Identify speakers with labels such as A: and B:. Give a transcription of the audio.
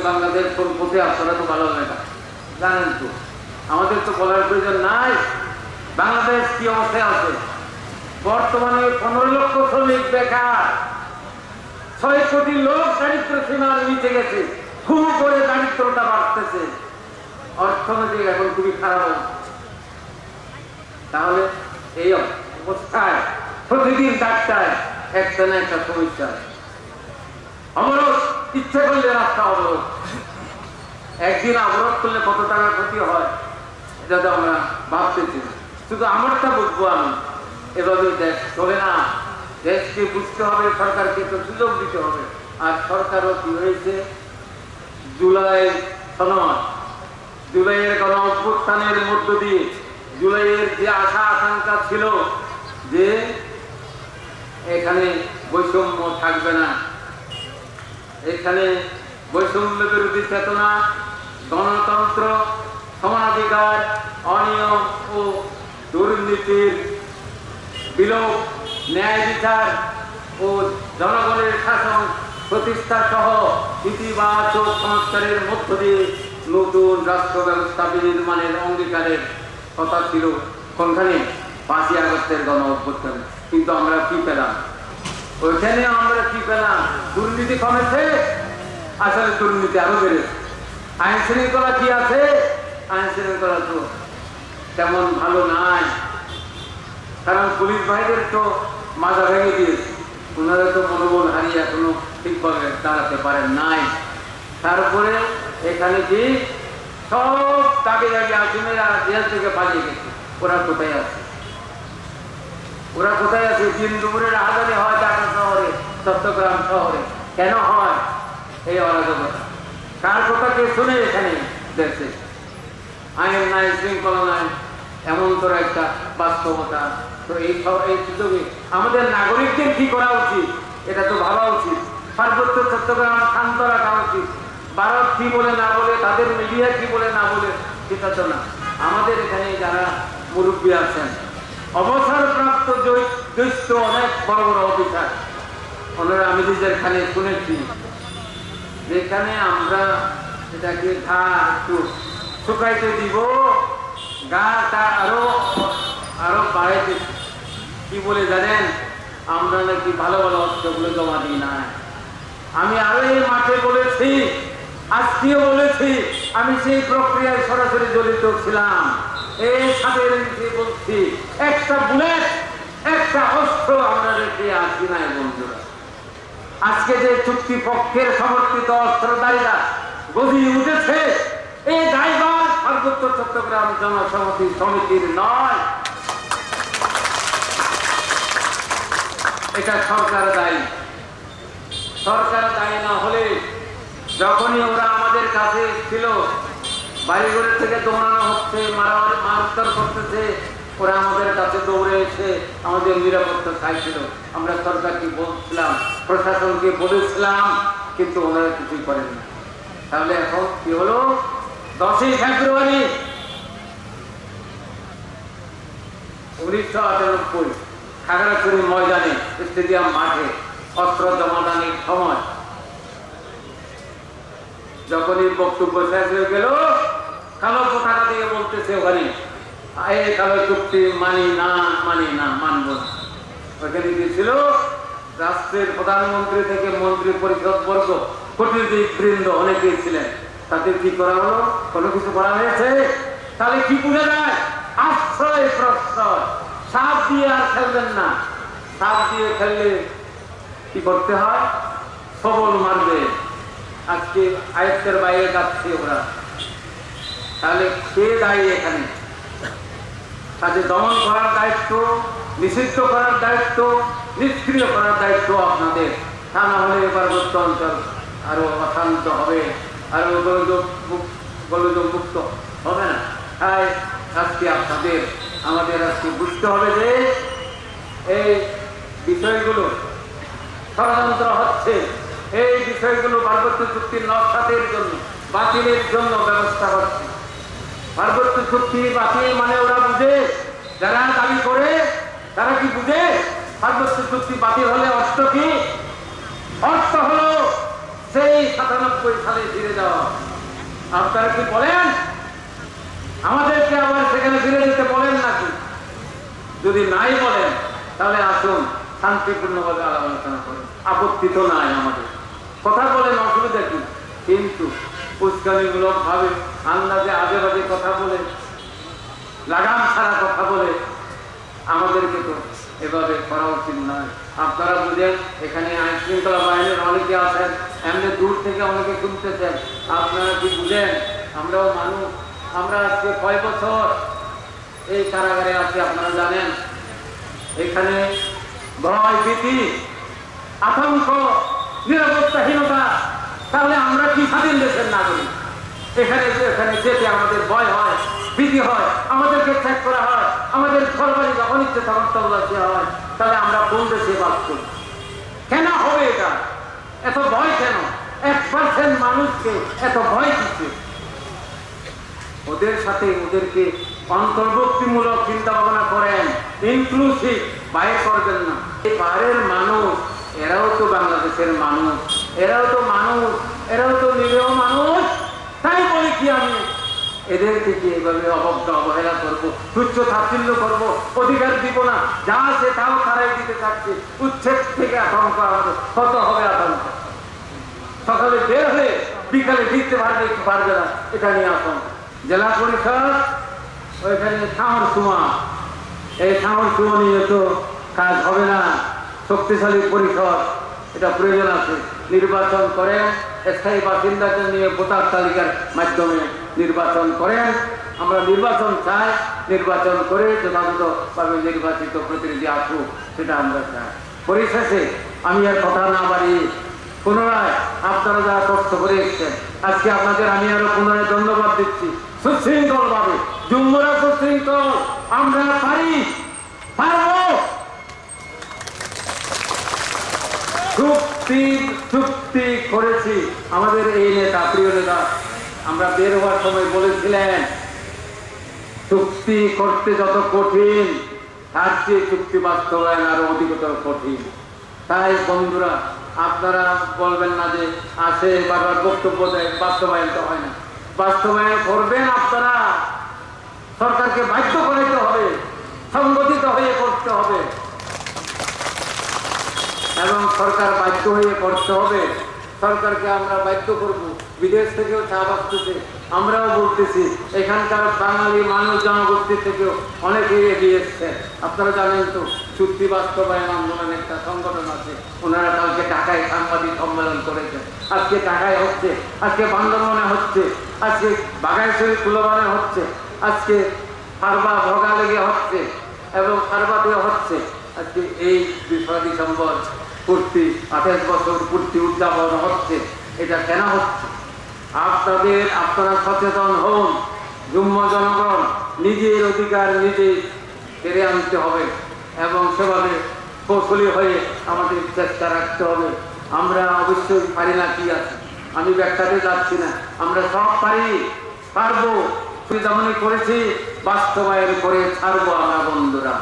A: বাংলাদেশ কোন পথে আপনারা তো ভালো হবে না জানেন তো, আমাদের তো বলার প্রয়োজন নাই। বাংলাদেশ কি অবস্থায় আছে? বর্তমানে 15 লক্ষ শ্রমিক বেকার, 6 কোটি লোক দারিদ্র সীমার নিচে গেছে, হু করে দারিদ্রতা বাড়তেছে, অর্থনৈতিক এখন খুবই খারাপ। তাহলে এই অবস্থায় প্রতিদিন ডাক্তার একটা না একটা সমস্যা, অবরোধ ইচ্ছে করলে রাস্তা অবরোধ, একদিন অবরোধ করলে কত টাকা ক্ষতি হয় এটা তো আমরা ভাবতেছি। শুধু আমারটা বুঝবো আমি, এভাবে দেশ চলে না। দেশকে বুঝতে হবে, সরকারকে তো সুযোগ দিতে হবে। আর সরকারও কি হয়েছে, জুলাই সনদ, জুলাইয়ের গণ অভ্যুত্থানের মধ্য দিয়ে জুলাইয়ের যে আশা আকাঙ্ক্ষা ছিল যে এখানে বৈষম্য থাকবে না, এখানে বৈষম্য বিরোধী চেতনা, গণতন্ত্র, সমানাধিকার, অনিয়ম ও দুর্নীতির বিলোপ, ন্যায় বিচার ও জনগণের শাসন প্রতিষ্ঠা সহ ইতিবাচক সংস্কারের মধ্য দিয়ে নতুন রাষ্ট্র ব্যবস্থা বিনির্মাণের অঙ্গীকারের কথা ছিল কোনখানে? 5ই আগস্টের গণ অভ্যুত্থানে। কিন্তু আমরা কি পেলাম? ওইখানে আমরা কি পেলাম? দুর্নীতি কমেছে, আসলে দুর্নীতি আরো বেড়েছে। আইন শৃঙ্খলা কি আছে? আইন শৃঙ্খলা তো তেমন ভালো নাই, কারণ পুলিশ ভাইদের তো মাজা ভেঙে দিয়েছে, ওনারা তো মনোবল হারিয়ে এখনো ঠিকভাবে দাঁড়াতে পারেন নাই। তারপরে এখানে কি সব দাবি দাবি আসামিরা জেল থেকে পালিয়ে গেছে, ওরা কোথায় আছে? ওরা কোথায় আছে? দিন দুপুরে রাহাজানি হয় ঢাকা শহরে, চট্টগ্রাম শহরে, কেন হয় এই অরাজকতা? কার কথা কে শুনে এখানে দেশে? আইন নাই, শৃঙ্খলা নাই, এমন তোর একটা বাস্তবতা। তো এই সুযোগে আমাদের নাগরিকদের কি করা উচিত এটা তো ভাবা উচিত। পার্বত্য চট্টগ্রাম শান্ত রাখা উচিত। ভারত কি বলে না বলে, তাদের মিডিয়া কি বলে না বলে, সেটা তো না। আমাদের এখানে যারা মুরব্বী আছেন, অবসরপ্রাপ্ত জ্যেষ্ঠ অনেক বড় বড় অফিসার, ওনারা আমি নিজের খানে শুনেছি, যেখানে আমরা এটাকে ঘা একটু শুকাইতে দিব, গাটা আরো আরো বাড়াইতে, কি বলে জানেন? আমরা নাকি ভালো ভালো অস্ত্রগুলো জমা দিই না। আমি আরো এই মাঠে বলেছি, আজকেও বলেছি, আমি সেই প্রক্রিয়ায় সরাসরি জড়িত ছিলাম। এই সাথে বলছি, একটা বুলেট, একটা অস্ত্র আমরা রেখে আসি নাই বন্ধুরা। আজকে যে চুক্তি পক্ষের সমর্থিত অস্ত্রধারীরা গদিয়ে উঠেছে, এই দায়ভার পার্বত্য চট্টগ্রাম জনসংহতি সমিতির নয়, এটা সরকার দায়ী। সরকার দায়ী না হলে, যখনই ওরা আমাদের কাছে ছিল, বাড়িঘর থেকে দৌড়ানো হচ্ছে, মারধর করতেছে, ওরা আমাদের কাছে দৌড়ে এসে আমাদের নিরাপত্তা চাইছিল। আমরা সরকারকে বলছিলাম, প্রশাসনকে বলেছিলাম, কিন্তু ওনারা কিছুই করেন না। তাহলে এখন কি হলো? 10ই ফেব্রুয়ারি 1998 খাগড়াছড়ি ময়দানে স্টেডিয়াম মাঠে অস্ত্র জমাদানির সময় যখনই বক্তব্য শেষ হয়ে গেল, কালো পতাকা দিয়ে বলতেছে ওখানে, এই কালো চুক্তি মানি না, মানব না। ওখানে গিয়েছিল রাষ্ট্রের প্রধানমন্ত্রী থেকে মন্ত্রী পরিষদ বর্গ, কূটনীতিক বৃন্দ অনেকেই ছিলেন। তাদের কি করা হলো? কোনো কিছু করা হয়েছে? তাহলে কি বুঝে যায়? আশ্রয় প্রশ্রয়। সাপ দিয়ে আর খেলবেন না। সাপ দিয়ে খেললে কি করতে হয়? সবল মারবে। আজকে আয়ত্তের বাইরে যাচ্ছে ওরা। তাহলে কে দায়ী এখানে? তাদের দমন করার দায়িত্ব, নিষিদ্ধ করার দায়িত্ব, নিষ্ক্রিয় করার দায়িত্ব আপনাদের। তা না হলে পার্বত্য অঞ্চল আরো অশান্ত হবে, আরো গোলযোগ মুক্ত হবে না। তাই আজকে আপনাদের আমাদের আজকে বুঝতে হবে যে এই বিষয়গুলো ষড়যন্ত্র হচ্ছে, এই বিষয়গুলো পার্বত্য চুক্তির নস্যাতের জন্য, বাতিলের জন্য ব্যবস্থা হচ্ছে। পার্বত্য চুক্তি বাতিল মানে ওরা বুঝে, যারা দাবি করে তারা কি বুঝে? পার্বত্য চুক্তি বাতিল হলে অর্থ কি? অর্থ হলো সেই 97 সালে ফিরে যাওয়া। আপনারা কি বলেন? আমাদেরকে আবার সেখানে ফিরে যেতে বলেন নাকি? যদি নাই বলেন তাহলে আসুন শান্তিপূর্ণভাবে আলাপ আলোচনা করেন, আপত্তি তো নাই আমাদের। কথা বলেন, অসুবিধা কি? কিন্তু উস্কানিমূলক ভাবে আন্দাজে আজে বাজে কথা বলে, লাগাম ছাড়া কথা বলে আমাদেরকে তো এভাবে করা উচিত নয়। আপনারা বুঝেন, এখানে আইন শৃঙ্খলা বাহিনীর অনেকে আছেন, এমনি দূর থেকে অনেকে শুনতেছেন। আপনারা কি বুঝেন? আমরাও মানুষ। আমরা আজকে কয় বছর এই কারাগারে আছি আপনারা জানেন। এখানে ভয়, ভীতি, আতঙ্ক, নিরাপত্তাহীনতা। তাহলে আমরা কি স্বাধীন দেশের নাগরিক? এখানে যেতে আমাদের ভয় হয়, ভীতি হয়, আমাদেরকে চেক করা হয়, আমাদের ঘরবাড়ি যখন ইচ্ছে তখন তল্লাশি দেওয়া হয়। তাহলে আমরা কোন দেশে বাস করি? কেন হবে এটা? এত ভয় কেন? 1% মানুষকে এত ভয় দিচ্ছে। ওদের সাথে ওদেরকে অন্তর্ভুক্তিমূলক চিন্তা ভাবনা করেন, ইনক্লুসিভ। বাইরে করবেন না। এই বাইরের মানুষ, এরাও তো বাংলাদেশের মানুষ, এরাও তো মানুষ, এরাও তো নিরীহ মানুষ। তাই বলি কি আমি এদের থেকে এভাবে অবজ্ঞা অবহেলা করবো, তুচ্ছ তাচ্ছিল্য করবো, অধিকার দিব না। যা আছে তাও তারাই দিতে চাচ্ছে। উচ্ছেদ থেকে আতঙ্ক, আমাদের কত হবে আতঙ্ক? সকালে বের হয়ে বিকালে ফিরতে পারবে না, এটা নিয়ে আতঙ্ক। জেলা পরিষদ ওইখানে ঠাঁড় চুমা, এই ঠাঁড় চুমা নিয়ে তো কাজ হবে না। শক্তিশালী পরিষদ, এটা প্রয়োজন আছে। নির্বাচন করেন, স্থায়ী বাসিন্দাদের নিয়ে ভোটার তালিকার মাধ্যমে নির্বাচন করেন। আমরা নির্বাচন চাই, নির্বাচন করে যথাযথভাবে নির্বাচিত প্রতিনিধি আসুক, সেটা আমরা চাই। পরিশেষে আমি আর কথা না বাড়িয়ে পুনরায় আপনারা যারা কষ্ট করে এসছেন, আজকে আপনাদের আমি আরো পুনরায় ধন্যবাদ দিচ্ছি। সুশৃঙ্খল ভাবে, জুম্মরা সুশৃঙ্খল, আমরা পারবো। চুক্তি করেছি। আমাদের এই নেতা, প্রিয় নেতা, আমরা বের হওয়ার সময় বলেছিলেন চুক্তি করতে যত কঠিন, তার চেয়ে চুক্তি বাস্তবায়ন আরো অধিকতর কঠিন। তাই বন্ধুরা, আপনারা বলবেন না যে আসে বারবার বক্তব্য দেয়, বাস্তবায়ন তো হয় না। বাস্তবায়ন করবেন আপনারা। সরকারকে বাধ্য করাইতে হবে, সংগঠিত হয়ে করতে হবে, এবং সরকার বাধ্য হয়ে করতে হবে। সরকারকে আমরা বাধ্য করব। বিদেশ থেকেও চাপ আসতেছে, আমরাও বলতেছি। এখানকার বাঙালি মানুষ জনগোষ্ঠী থেকেও অনেকেই এগিয়ে এসছে। আপনারা জানেন তো, চুক্তি বাস্তবায়ন আন্দোলন একটা সংগঠন আছে, ওনারা কালকে ঢাকায় সাংবাদিক সম্মেলন করেছে। আজকে ঢাকায় হচ্ছে, আজকে বান্দরবনে হচ্ছে, আজকে বাঘাইছড়ি কুলবানে হচ্ছে, আজকে ফারবা ভোগালেগে হচ্ছে, এবং ফারবাতেও হচ্ছে। আজকে এই 2 ডিসেম্বর পূর্তি 28 বছর পূর্তি উদযাপন হচ্ছে। এটা কেন হচ্ছে? আপনারা সচেতন হন। যুম্ম জনগণ নিজের অধিকার নিজে ফিরে আনতে হবে, এবং সেভাবে কৌশলী হয়ে আমাদের চেষ্টা রাখতে হবে। আমরা অবশ্যই পারি না কি আছে, আমি ব্যাখ্যাতে যাচ্ছি না। আমরা সব পারবো। যেমনই করেছি বাস্তবায়ন করে ছাড়বো আমরা বন্ধুরা।